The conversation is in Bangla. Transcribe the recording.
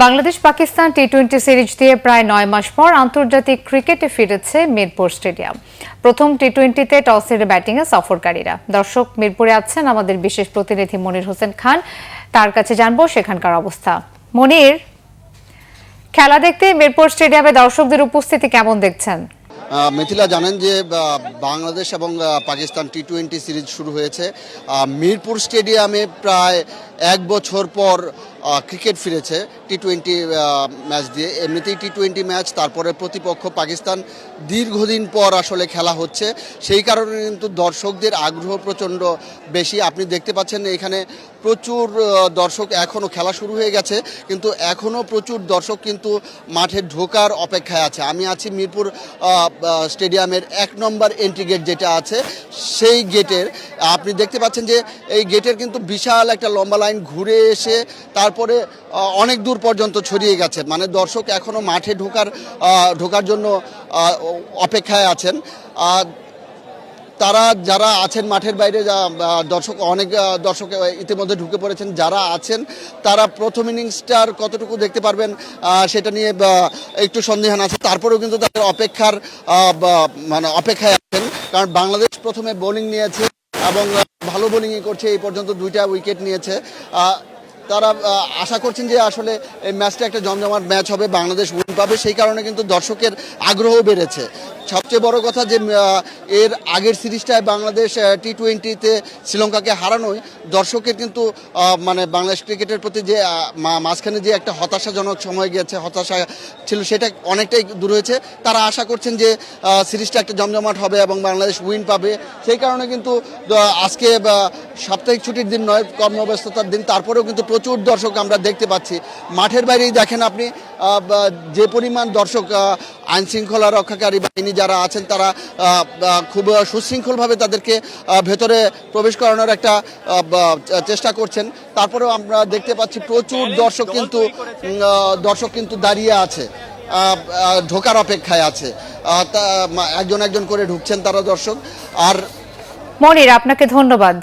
বাংলাদেশ পাকিস্তান টি-20 সিরিজ দিয়ে প্রায় 9 মাস পর আন্তর্জাতিক ক্রিকেটে ফিরেছে মিরপুর স্টেডিয়াম। প্রথম টি-20তে টস হেরে ব্যাটিংয়ে সফরকারীরা। দর্শক মিরপুরে আছেন আমাদের বিশেষ প্রতিনিধি মনির হোসেন খান, তার কাছে জানবো সেখানকার অবস্থা। মনির, খেলা দেখতে মিরপুর স্টেডিয়ামে দর্শকদের উপস্থিতি কেমন দেখছেন? মিথিলা, জানেন যে বাংলাদেশ এবং পাকিস্তান টি-20 সিরিজ শুরু হয়েছে। মিরপুর স্টেডিয়ামে প্রায় 1 বছর পর ক্রিকেট ফিরেছে টি-20 ম্যাচ দিয়ে। এমনিতেই টি-20 ম্যাচ, তারপরে প্রতিপক্ষ পাকিস্তান, দীর্ঘদিন পর আসলে খেলা হচ্ছে, সেই কারণে কিন্তু দর্শকদের আগ্রহ প্রচণ্ড বেশি। আপনি দেখতে পাচ্ছেন এখানে প্রচুর দর্শক, এখনও খেলা শুরু হয়ে গেছে কিন্তু এখনও প্রচুর দর্শক কিন্তু মাঠে ঢোকার অপেক্ষায় আছে। আমি আছি মিরপুর স্টেডিয়ামের 1 নম্বর এন্ট্রি গেট যেটা আছে, সেই গেটের। আপনি দেখতে পাচ্ছেন যে এই গেটের কিন্তু বিশাল একটা লম্বা লাইন ঘুরে এসে তারপরে অনেক দূর পর্যন্ত ছড়িয়ে গেছে। মানে দর্শক এখনও মাঠে ঢোকার জন্য অপেক্ষায় আছেন। তারা যারা আছেন মাঠের বাইরে, অনেক দর্শক ইতিমধ্যে ঢুকে পড়েছেন। যারা আছেন তারা প্রথম ইনিংসটার কতটুকু দেখতে পারবেন সেটা নিয়ে একটু সন্দেহান আছে। তারপরেও কিন্তু তাদের অপেক্ষায় আছেন, কারণ বাংলাদেশ প্রথমে বোলিং নিয়েছে এবং ভালো বোলিংই করছে। এই পর্যন্ত 2টা উইকেট নিয়েছে। তারা আশা করছেন যে আসলে এই ম্যাচটা একটা জমজমাট ম্যাচ হবে, বাংলাদেশ উইন পাবে। সেই কারণে কিন্তু দর্শকের আগ্রহ বেড়েছে। সবচেয়ে বড় কথা যে এর আগের সিরিজটায় বাংলাদেশ টি-20তে শ্রীলঙ্কাকে হারানোয় দর্শকের কিন্তু মানে বাংলাদেশ ক্রিকেটের প্রতি যে মাঝখানে যে একটা হতাশাজনক সময় গিয়েছে, হতাশা ছিল, সেটা অনেকটাই দূর হয়েছে। তারা আশা করছেন যে সিরিজটা একটা জমজমাট হবে এবং বাংলাদেশ উইন পাবে। সেই কারণে কিন্তু আজকে সাপ্তাহিক ছুটির দিন নয়, কর্মব্যস্ততার দিন, তারপরেও কিন্তু প্রচুর দর্শক আমরা দেখতে পাচ্ছি। মাঠের বাইরেই দেখেন আপনি যে পরিমাণ দর্শক, আইনশৃঙ্খলা রক্ষাকারী বাহিনী যারা আছেন তারা খুব সুশৃঙ্খলভাবে তাদেরকে ভেতরে প্রবেশ করানোর একটা চেষ্টা করছেন। তারপরেও আমরা দেখতে পাচ্ছি প্রচুর দর্শক কিন্তু দাঁড়িয়ে আছে, ঢোকার অপেক্ষায় আছে। একজন একজন করে ঢুকছেন তারা দর্শক। আর মনির, আপনাকে ধন্যবাদ।